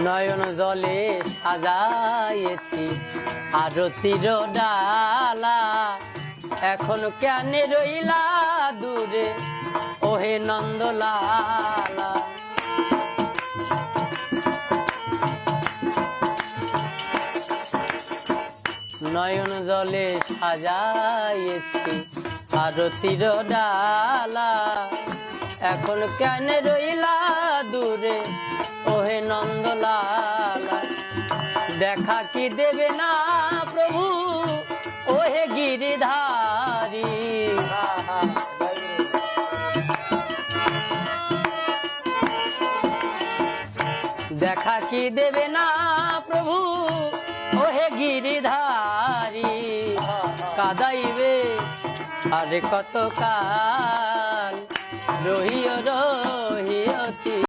নয়ন জলে সাজাইছি আরতির ডালা, এখন কেন রইলা দূরে ওহে নন্দলালা। নয়ন জলে সাজাইছি আরতির ডালা, এখন কেন রইলা দূরে ওহে নন্দলালা। দেখা কি দেবে না প্রভু ওহে গিরিধারী, দেখা কি দেবে না প্রভু ওহে গিরিধারী। কাদাইবে আরে কত কাল রহিও রহিয়ছি।